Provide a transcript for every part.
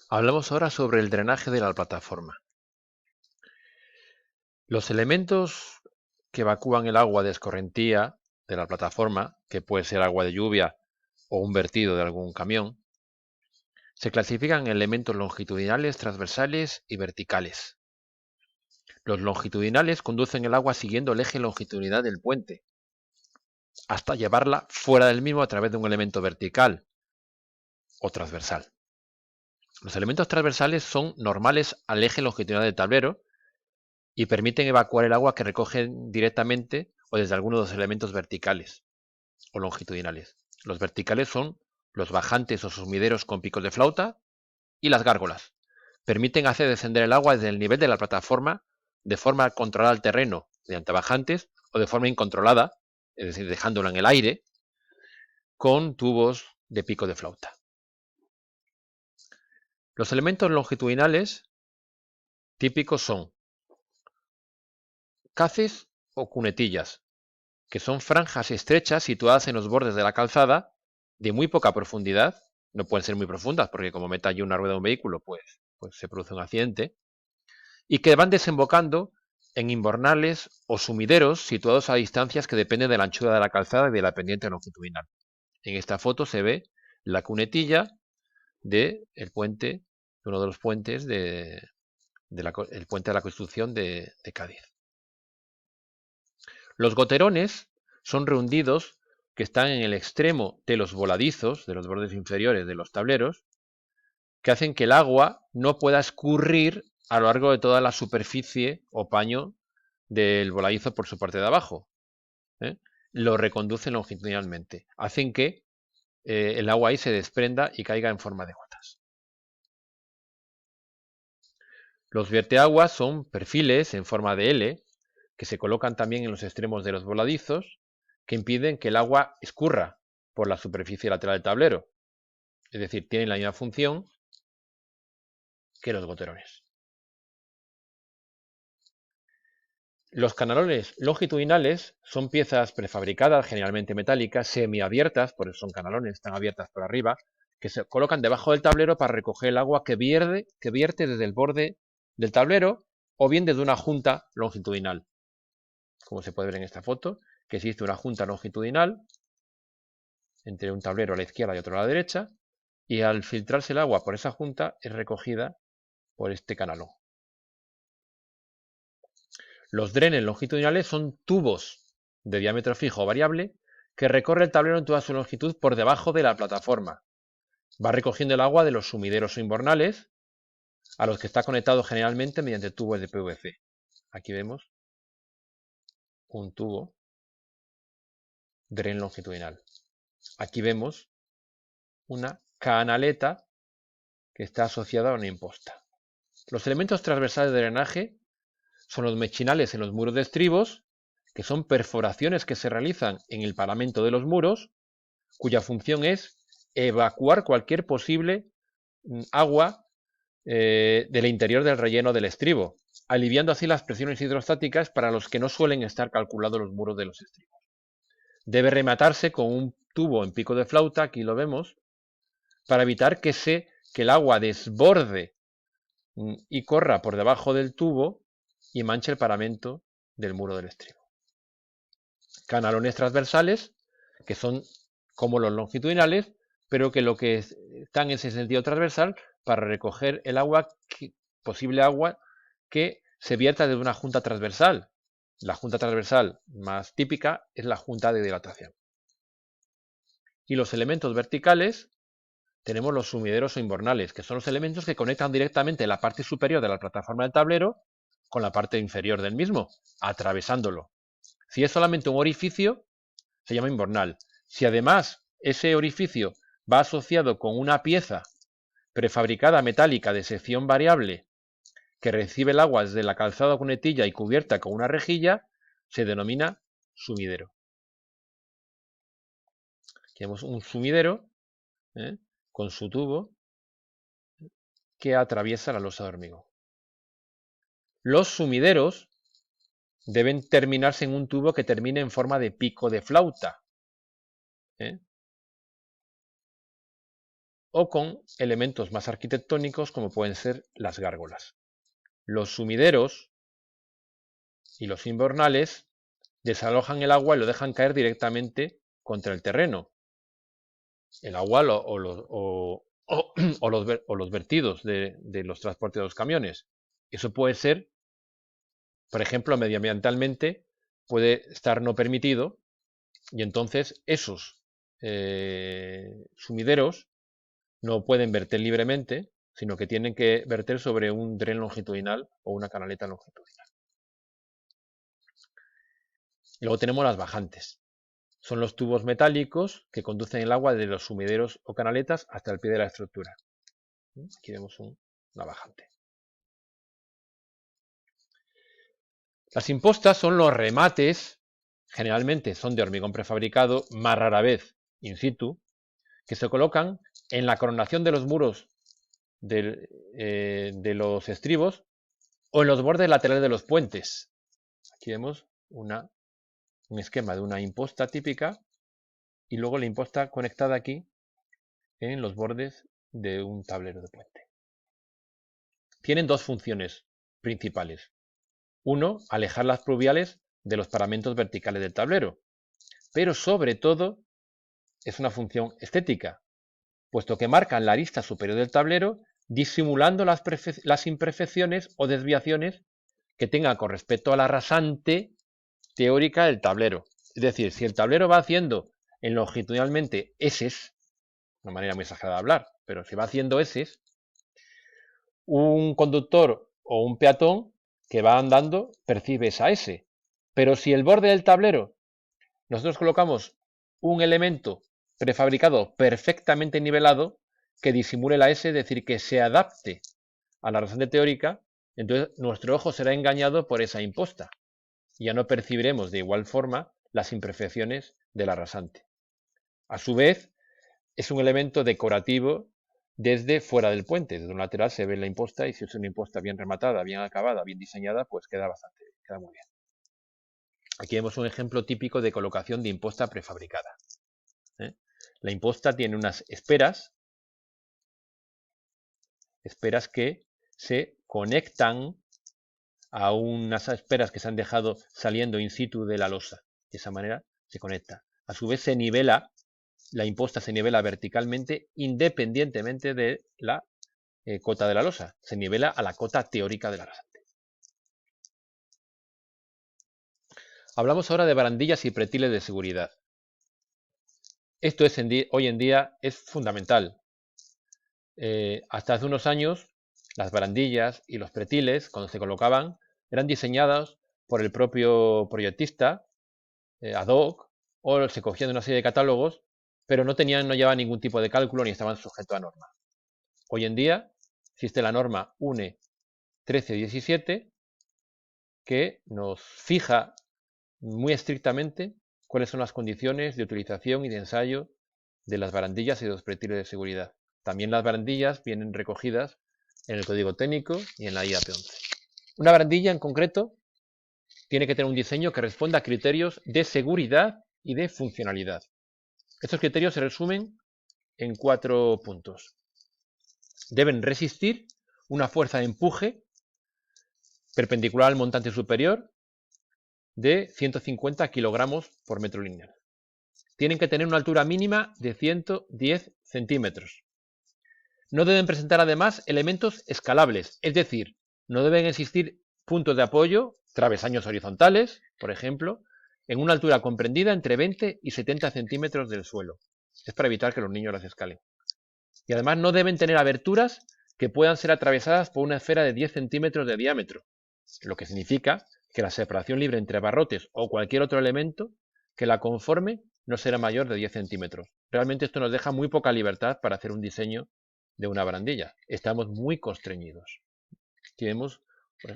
Hablamos ahora sobre el drenaje de la plataforma. Los elementos que evacúan el agua de escorrentía de la plataforma, que puede ser agua de lluvia o un vertido de algún camión, se clasifican en elementos longitudinales, transversales y verticales. Los longitudinales conducen el agua siguiendo el eje longitudinal del puente, hasta llevarla fuera del mismo a través de un elemento vertical o transversal. Los elementos transversales son normales al eje longitudinal del tablero y permiten evacuar el agua que recogen directamente o desde alguno de los elementos verticales o longitudinales. Los verticales son los bajantes o sumideros con picos de flauta y las gárgolas. Permiten hacer descender el agua desde el nivel de la plataforma de forma controlada al terreno mediante bajantes o de forma incontrolada, es decir, dejándola en el aire, con tubos de pico de flauta. Los elementos longitudinales típicos son caces o cunetillas, que son franjas estrechas situadas en los bordes de la calzada de muy poca profundidad. No pueden ser muy profundas porque como meta allí una rueda de un vehículo, pues se produce un accidente, y que van desembocando en invernales o sumideros situados a distancias que dependen de la anchura de la calzada y de la pendiente longitudinal. En esta foto se ve la cunetilla del puente, de uno de los puentes el puente de la Constitución de Cádiz. Los goterones son rehundidos que están en el extremo de los voladizos, de los bordes inferiores de los tableros, que hacen que el agua no pueda escurrir a lo largo de toda la superficie o paño del voladizo por su parte de abajo. ¿eh? Lo reconducen longitudinalmente. Hacen que el agua ahí se desprenda y caiga en forma de gotas. Los vierteaguas son perfiles en forma de L que se colocan también en los extremos de los voladizos que impiden que el agua escurra por la superficie lateral del tablero. Es decir, tienen la misma función que los goterones. Los canalones longitudinales son piezas prefabricadas, generalmente metálicas, semiabiertas, por eso son canalones, están abiertas por arriba, que se colocan debajo del tablero para recoger el agua que vierte desde el borde del tablero o bien desde una junta longitudinal. Como se puede ver en esta foto, que existe una junta longitudinal entre un tablero a la izquierda y otro a la derecha, y al filtrarse el agua por esa junta es recogida por este canalón. Los drenes longitudinales son tubos de diámetro fijo o variable que recorre el tablero en toda su longitud por debajo de la plataforma. Va recogiendo el agua de los sumideros o invernales a los que está conectado generalmente mediante tubos de PVC. Aquí vemos un tubo dren longitudinal. Aquí vemos una canaleta que está asociada a una imposta. Los elementos transversales de drenaje son los mechinales en los muros de estribos, que son perforaciones que se realizan en el paramento de los muros, cuya función es evacuar cualquier posible agua del interior del relleno del estribo, aliviando así las presiones hidrostáticas para los que no suelen estar calculados los muros de los estribos. Debe rematarse con un tubo en pico de flauta, aquí lo vemos, para evitar que el agua desborde y corra por debajo del tubo y manche el paramento del muro del estribo. Canalones transversales, que son como los longitudinales, pero que lo que están en ese sentido transversal para recoger el agua, posible agua que se vierta desde una junta transversal. La junta transversal más típica es la junta de dilatación. Y los elementos verticales tenemos los sumideros o invernales, que son los elementos que conectan directamente la parte superior de la plataforma del tablero con la parte inferior del mismo, atravesándolo. Si es solamente un orificio, se llama invernal. Si además ese orificio va asociado con una pieza prefabricada metálica de sección variable que recibe el agua desde la calzada o cunetilla y cubierta con una rejilla, se denomina sumidero. Tenemos un sumidero con su tubo que atraviesa la losa de hormigón. Los sumideros deben terminarse en un tubo que termine en forma de pico de flauta. o con elementos más arquitectónicos como pueden ser las gárgolas. Los sumideros y los invernales desalojan el agua y lo dejan caer directamente contra el terreno. El agua o los vertidos de los transportes de los camiones. Eso puede ser, por ejemplo, medioambientalmente puede estar no permitido y entonces esos sumideros no pueden verter libremente, sino que tienen que verter sobre un dren longitudinal o una canaleta longitudinal. Y luego tenemos las bajantes. Son los tubos metálicos que conducen el agua de los sumideros o canaletas hasta el pie de la estructura. Aquí vemos una bajante. Las impostas son los remates, generalmente son de hormigón prefabricado, más rara vez in situ, que se colocan en la coronación de los muros de los estribos o en los bordes laterales de los puentes. Aquí vemos un esquema de una imposta típica y luego la imposta conectada aquí en los bordes de un tablero de puente. Tienen dos funciones principales. Uno, alejar las pluviales de los paramentos verticales del tablero, pero sobre todo es una función estética, puesto que marcan la arista superior del tablero disimulando las imperfecciones o desviaciones que tenga con respecto a la rasante teórica del tablero. Es decir, si el tablero va haciendo longitudinalmente eses, una manera muy exagerada de hablar, pero si va haciendo eses, un conductor o un peatón que va andando percibe esa S. Pero si el borde del tablero nosotros colocamos un elemento prefabricado perfectamente nivelado que disimule la S, es decir, que se adapte a la rasante teórica, entonces nuestro ojo será engañado por esa imposta. Ya no percibiremos de igual forma las imperfecciones de la rasante. A su vez, es un elemento decorativo desde fuera del puente. Desde un lateral se ve la imposta y si es una imposta bien rematada, bien acabada, bien diseñada, pues queda muy bien. Aquí vemos un ejemplo típico de colocación de imposta prefabricada. La imposta tiene unas esperas que se conectan a unas esperas que se han dejado saliendo in situ de la losa. De esa manera se conecta. A su vez se nivela, la imposta se nivela verticalmente independientemente de la cota de la losa. Se nivela a la cota teórica de la rasante. Hablamos ahora de barandillas y pretiles de seguridad. Esto hoy en día es fundamental. Hasta hace unos años, las barandillas y los pretiles, cuando se colocaban, eran diseñados por el propio proyectista, ad hoc, o se cogían de una serie de catálogos, pero no llevaban ningún tipo de cálculo ni estaban sujetos a norma. Hoy en día existe la norma UNE 1317 que nos fija muy estrictamente cuáles son las condiciones de utilización y de ensayo de las barandillas y de los pretiles de seguridad. También las barandillas vienen recogidas en el código técnico y en la IAP 11. Una barandilla en concreto tiene que tener un diseño que responda a criterios de seguridad y de funcionalidad. Estos criterios se resumen en 4 puntos. Deben resistir una fuerza de empuje perpendicular al montante superior de 150 kilogramos por metro lineal. Tienen que tener una altura mínima de 110 centímetros. No deben presentar además elementos escalables, es decir, no deben existir puntos de apoyo, travesaños horizontales, por ejemplo, en una altura comprendida entre 20 y 70 centímetros del suelo. Es para evitar que los niños las escalen. Y además no deben tener aberturas que puedan ser atravesadas por una esfera de 10 centímetros de diámetro, lo que significa que la separación libre entre barrotes o cualquier otro elemento que la conforme no será mayor de 10 centímetros. Realmente esto nos deja muy poca libertad para hacer un diseño de una barandilla. Estamos muy constreñidos. Aquí vemos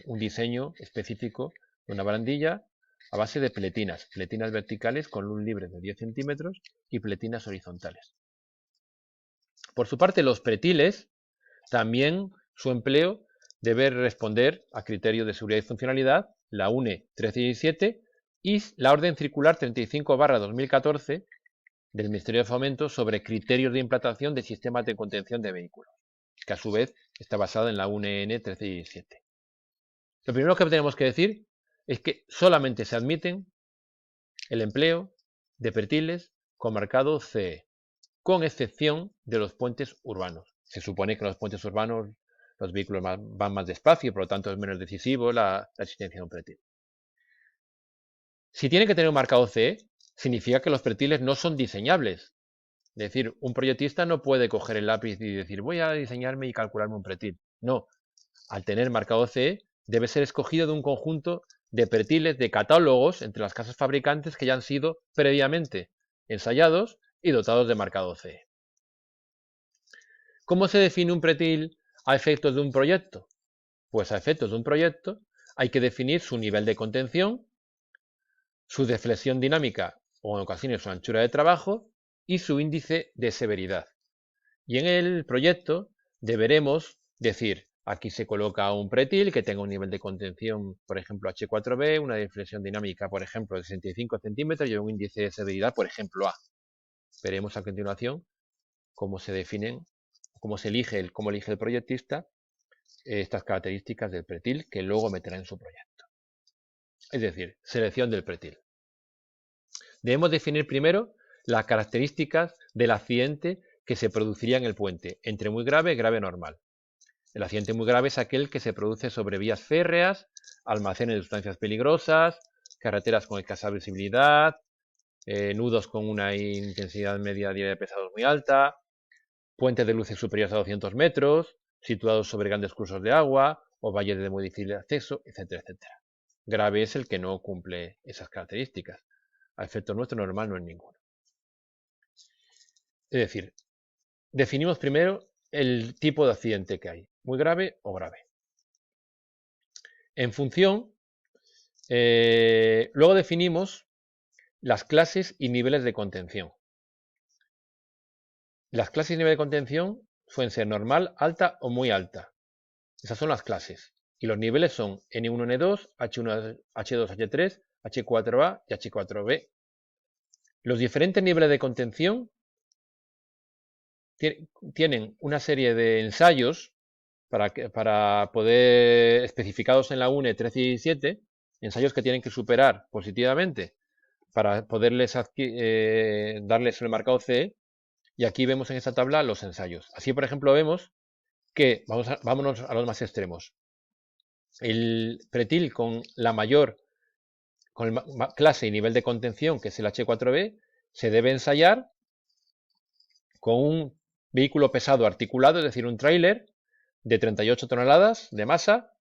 un diseño específico de una barandilla a base de pletinas verticales con luz libre de 10 centímetros y pletinas horizontales. Por su parte, los pretiles, también su empleo debe responder a criterios de seguridad y funcionalidad, la UNE 1317 y la Orden Circular 35/2014, del Ministerio de Fomento sobre criterios de implantación de sistemas de contención de vehículos, que a su vez está basado en la UNE 1317. Lo primero que tenemos que decir es que solamente se admiten el empleo de pretiles con marcado CE, con excepción de los puentes urbanos. Se supone que en los puentes urbanos los vehículos van más despacio y por lo tanto es menos decisivo la existencia de un pretil. Si tiene que tener un marcado CE, significa que los pretiles no son diseñables. Es decir, un proyectista no puede coger el lápiz y decir voy a diseñarme y calcularme un pretil. No, al tener marcado CE debe ser escogido de un conjunto de pretiles de catálogos entre las casas fabricantes que ya han sido previamente ensayados y dotados de marcado CE. ¿Cómo se define un pretil a efectos de un proyecto? Pues a efectos de un proyecto hay que definir su nivel de contención, su deflexión dinámica o en ocasiones su anchura de trabajo y su índice de severidad. Y en el proyecto deberemos decir, aquí se coloca un pretil que tenga un nivel de contención, por ejemplo, H4B, una deflexión dinámica, por ejemplo, de 65 centímetros y un índice de severidad, por ejemplo, A. Veremos a continuación cómo se definen, cómo elige el proyectista estas características del pretil que luego meterá en su proyecto. Es decir, selección del pretil. Debemos definir primero las características del accidente que se produciría en el puente, entre muy grave y grave normal. El accidente muy grave es aquel que se produce sobre vías férreas, almacenes de sustancias peligrosas, carreteras con escasa visibilidad, nudos con una intensidad media diaria de pesados muy alta, puentes de luces superiores a 200 metros, situados sobre grandes cursos de agua o valles de muy difícil acceso, etcétera, etcétera. Grave es el que no cumple esas características. A efecto nuestro normal no es ninguno. Es decir, definimos primero el tipo de accidente que hay, muy grave o grave. En función, luego definimos las clases y niveles de contención. Las clases y niveles de contención pueden ser normal, alta o muy alta. Esas son las clases. Y los niveles son N1, N2, H1, H2, H3, H4A y H4B. Los diferentes niveles de contención tienen una serie de ensayos para poder, especificados en la UNE 1317, ensayos que tienen que superar positivamente para poderles darles el marcado CE. Y aquí vemos en esta tabla los ensayos. Así, por ejemplo, vemos que, vámonos a los más extremos, el pretil con la mayor clase y nivel de contención, que es el H4B, se debe ensayar con un vehículo pesado articulado, es decir, un tráiler de 38 toneladas de masa,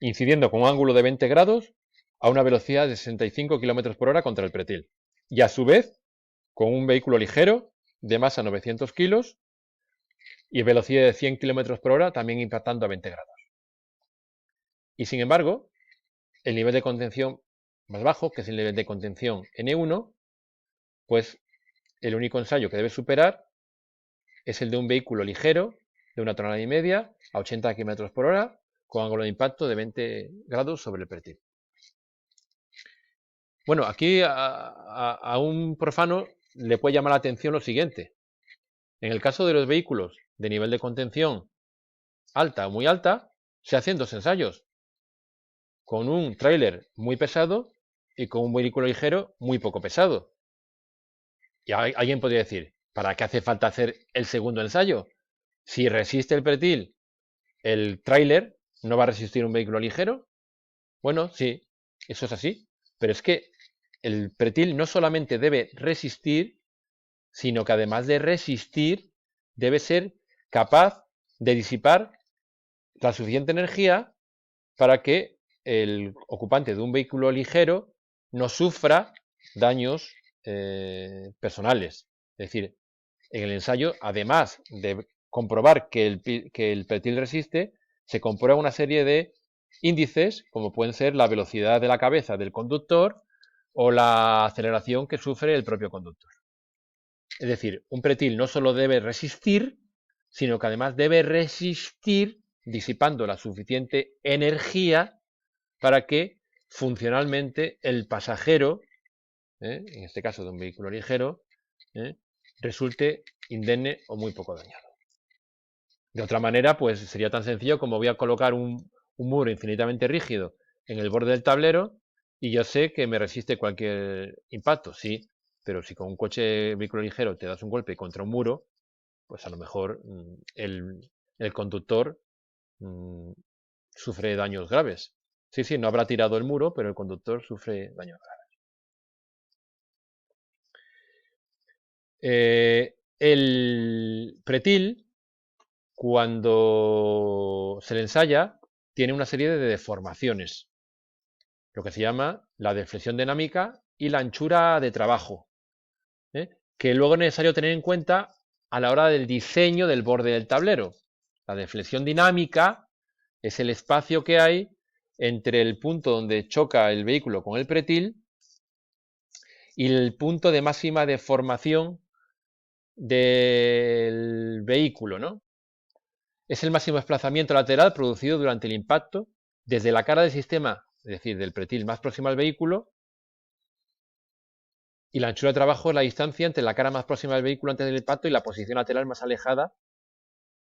incidiendo con un ángulo de 20 grados a una velocidad de 65 km por hora contra el pretil. Y a su vez, con un vehículo ligero de masa 900 kilos y velocidad de 100 km por hora, también impactando a 20 grados. Y sin embargo, el nivel de contención más bajo, que es el nivel de contención N1, pues el único ensayo que debe superar es el de un vehículo ligero de 1,5 toneladas a 80 km por hora con ángulo de impacto de 20 grados sobre el pretil. Bueno, aquí a un profano le puede llamar la atención lo siguiente. En el caso de los vehículos de nivel de contención alta o muy alta, se hacen dos ensayos, con un tráiler muy pesado y con un vehículo ligero muy poco pesado. Y alguien podría decir, ¿para qué hace falta hacer el segundo ensayo? Si resiste el pretil, el tráiler, ¿no va a resistir un vehículo ligero? Bueno, sí, eso es así. Pero es que el pretil no solamente debe resistir, sino que además de resistir, debe ser capaz de disipar la suficiente energía para que el ocupante de un vehículo ligero no sufra daños personales. Es decir, en el ensayo, además de comprobar que el pretil resiste, se comprueba una serie de índices, como pueden ser la velocidad de la cabeza del conductor o la aceleración que sufre el propio conductor. Es decir, un pretil no solo debe resistir, sino que además debe resistir disipando la suficiente energía para que funcionalmente el pasajero, en este caso de un vehículo ligero, resulte indemne o muy poco dañado. De otra manera, pues sería tan sencillo como voy a colocar un muro infinitamente rígido en el borde del tablero y yo sé que me resiste cualquier impacto, sí, pero si con un coche vehículo ligero te das un golpe contra un muro, pues a lo mejor el conductor sufre daños graves. Sí, sí, no habrá tirado el muro, pero el conductor sufre daños graves. El pretil, cuando se le ensaya, tiene una serie de deformaciones, lo que se llama la deflexión dinámica y la anchura de trabajo, que luego es necesario tener en cuenta a la hora del diseño del borde del tablero. La deflexión dinámica es el espacio que hay entre el punto donde choca el vehículo con el pretil y el punto de máxima deformación del vehículo, ¿no? Es el máximo desplazamiento lateral producido durante el impacto desde la cara del sistema, es decir, del pretil más próxima al vehículo, y la anchura de trabajo es la distancia entre la cara más próxima al vehículo antes del impacto y la posición lateral más alejada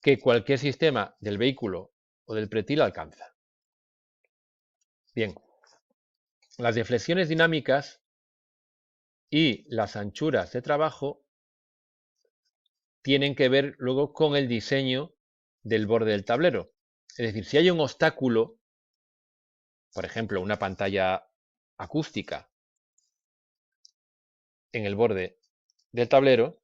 que cualquier sistema del vehículo o del pretil alcanza. Bien, las deflexiones dinámicas y las anchuras de trabajo tienen que ver luego con el diseño del borde del tablero. Es decir, si hay un obstáculo, por ejemplo, una pantalla acústica en el borde del tablero,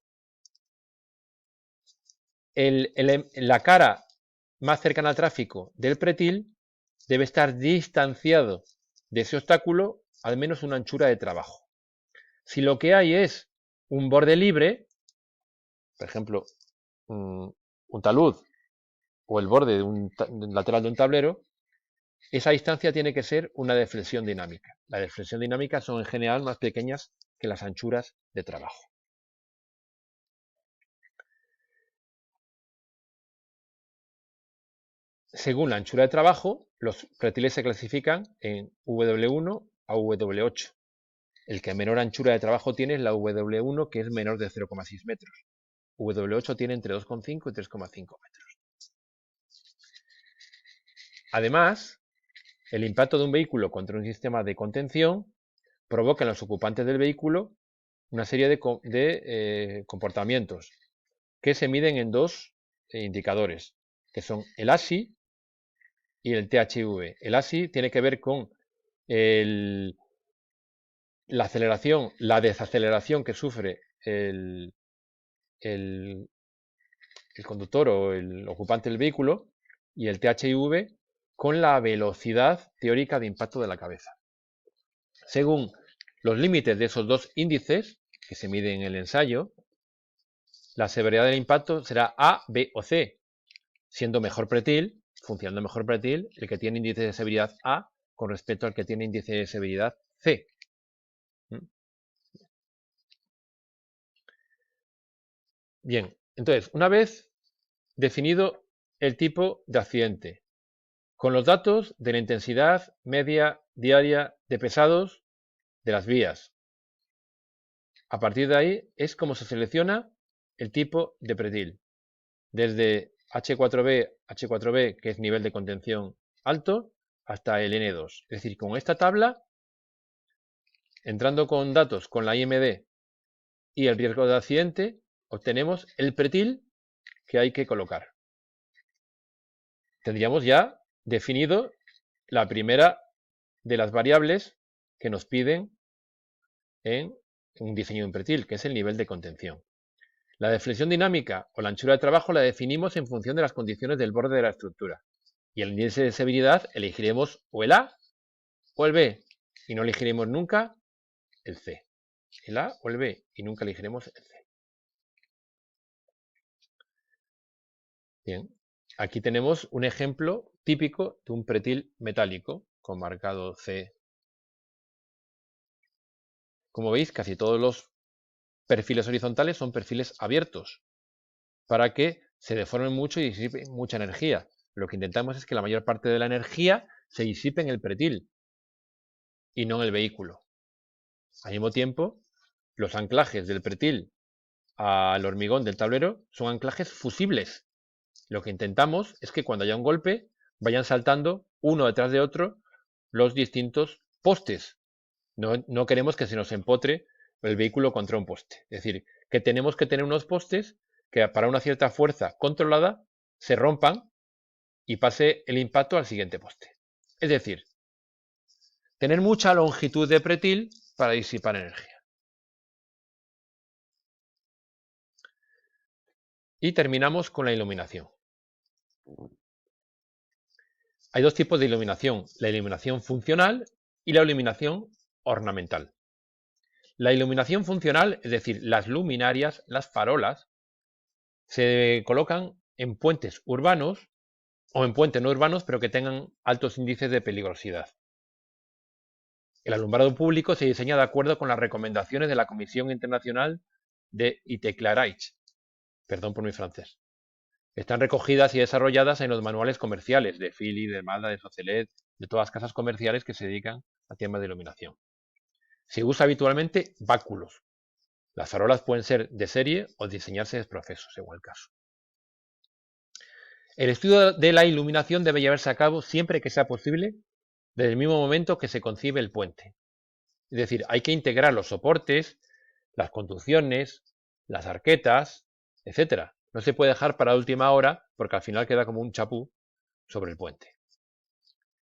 la cara más cercana al tráfico del pretil debe estar distanciado de ese obstáculo al menos una anchura de trabajo. Si lo que hay es un borde libre, por ejemplo, un talud o el borde de un lateral de un tablero, esa distancia tiene que ser una deflexión dinámica. Las deflexión dinámica son en general más pequeñas que las anchuras de trabajo. Según la anchura de trabajo, los pretiles se clasifican en W1 a W8. El que menor anchura de trabajo tiene es la W1, que es menor de 0,6 metros. W8 tiene entre 2,5 y 3,5 metros. Además, el impacto de un vehículo contra un sistema de contención provoca en los ocupantes del vehículo una serie de comportamientos que se miden en dos indicadores, que son el ASI y el THV. El ASI tiene que ver con la aceleración, la desaceleración que sufre el conductor o el ocupante del vehículo, y el THV con la velocidad teórica de impacto de la cabeza. Según los límites de esos dos índices, que se miden en el ensayo, la severidad del impacto será A, B o C, siendo mejor pretil, funcionando mejor pretil, el que tiene índice de severidad A con respecto al que tiene índice de severidad C. Bien, entonces, una vez definido el tipo de accidente, con los datos de la intensidad media diaria de pesados de las vías, a partir de ahí es como se selecciona el tipo de pretil, desde H4B, que es nivel de contención alto, hasta el N2. Es decir, con esta tabla, entrando con datos con la IMD y el riesgo de accidente, obtenemos el pretil que hay que colocar. Tendríamos ya definido la primera de las variables que nos piden en un diseño de un pretil, que es el nivel de contención. La deflexión dinámica o la anchura de trabajo la definimos en función de las condiciones del borde de la estructura. Y el índice de severidad elegiremos o el A o el B, y no elegiremos nunca el C. El A o el B, y nunca elegiremos el C. Bien, aquí tenemos un ejemplo típico de un pretil metálico con marcado C. Como veis, casi todos los perfiles horizontales son perfiles abiertos para que se deformen mucho y disipen mucha energía. Lo que intentamos es que la mayor parte de la energía se disipe en el pretil y no en el vehículo. Al mismo tiempo, los anclajes del pretil al hormigón del tablero son anclajes fusibles. Lo que intentamos es que cuando haya un golpe vayan saltando uno detrás de otro los distintos postes. No queremos que se nos empotre el vehículo contra un poste. Es decir, que tenemos que tener unos postes que para una cierta fuerza controlada se rompan y pase el impacto al siguiente poste. Es decir, tener mucha longitud de pretil para disipar energía. Y terminamos con la iluminación. Hay dos tipos de iluminación, la iluminación funcional y la iluminación ornamental. La iluminación funcional, es decir, las luminarias, las farolas, se colocan en puentes urbanos o en puentes no urbanos, pero que tengan altos índices de peligrosidad. El alumbrado público se diseña de acuerdo con las recomendaciones de la Comisión Internacional de Éclairage, perdón por mi francés. Están recogidas y desarrolladas en los manuales comerciales de Philips, de Mazda, de Socelet, de todas las casas comerciales que se dedican a temas de iluminación. Se usa habitualmente báculos. Las farolas pueden ser de serie o diseñarse de proceso, según el caso. El estudio de la iluminación debe llevarse a cabo siempre que sea posible desde el mismo momento que se concibe el puente. Es decir, hay que integrar los soportes, las conducciones, las arquetas, etc. No se puede dejar para la última hora porque al final queda como un chapú sobre el puente.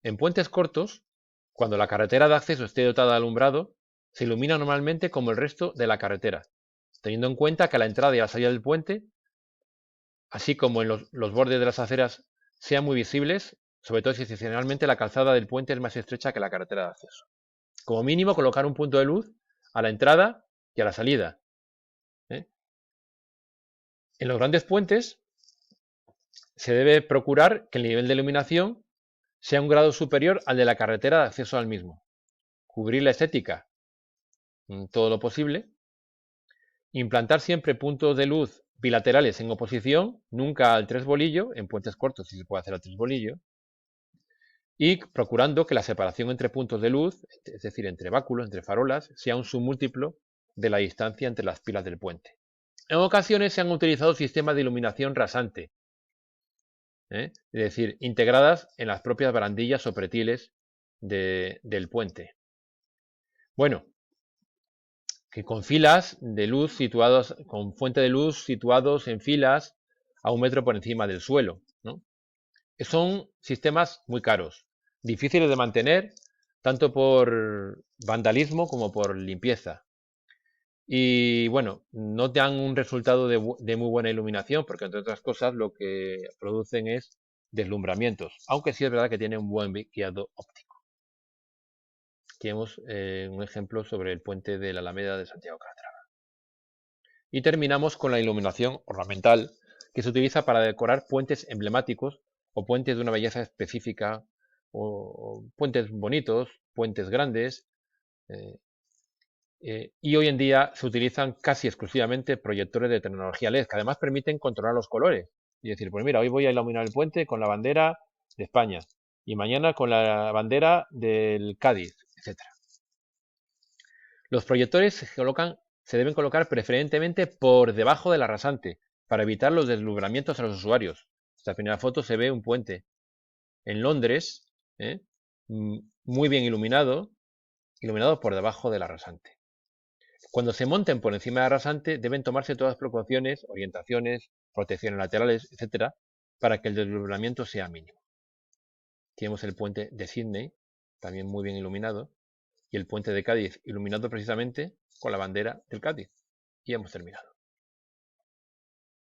En puentes cortos, cuando la carretera de acceso esté dotada de alumbrado, se ilumina normalmente como el resto de la carretera, teniendo en cuenta que la entrada y la salida del puente, así como en los bordes de las aceras, sean muy visibles, sobre todo si excepcionalmente la calzada del puente es más estrecha que la carretera de acceso. Como mínimo, colocar un punto de luz a la entrada y a la salida. En los grandes puentes se debe procurar que el nivel de iluminación sea un grado superior al de la carretera de acceso al mismo. Cubrir la estética todo lo posible. Implantar siempre puntos de luz bilaterales en oposición, nunca al tres bolillo, en puentes cortos si se puede hacer al tres bolillo. Y procurando que la separación entre puntos de luz, es decir, entre báculos, entre farolas, sea un submúltiplo de la distancia entre las pilas del puente. En ocasiones se han utilizado sistemas de iluminación rasante, es decir, integradas en las propias barandillas o pretiles del puente. Bueno, que con filas de luz situados, con fuente de luz situados en filas a 1 metro por encima del suelo, ¿no? Son sistemas muy caros, difíciles de mantener, tanto por vandalismo como por limpieza. Y bueno, no dan un resultado de muy buena iluminación, porque entre otras cosas lo que producen es deslumbramientos, aunque sí es verdad que tiene un buen guiado óptico. Aquí vemos un ejemplo sobre el puente de la Alameda de Santiago Calatrava. Y terminamos con la iluminación ornamental, que se utiliza para decorar puentes emblemáticos o puentes de una belleza específica, o puentes bonitos, puentes grandes. Y hoy en día se utilizan casi exclusivamente proyectores de tecnología LED, que además permiten controlar los colores. Y decir, pues mira, hoy voy a iluminar el puente con la bandera de España y mañana con la bandera del Cádiz, etc. Los proyectores se deben colocar preferentemente por debajo de la rasante, para evitar los deslumbramientos a los usuarios. Esta primera foto se ve un puente en Londres, muy bien iluminado por debajo de la rasante. Cuando se monten por encima de la rasante, deben tomarse todas las precauciones, orientaciones, protecciones laterales, etc., para que el deslumbramiento sea mínimo. Tenemos el puente de Sydney, también muy bien iluminado, y el puente de Cádiz, iluminado precisamente con la bandera del Cádiz. Y hemos terminado.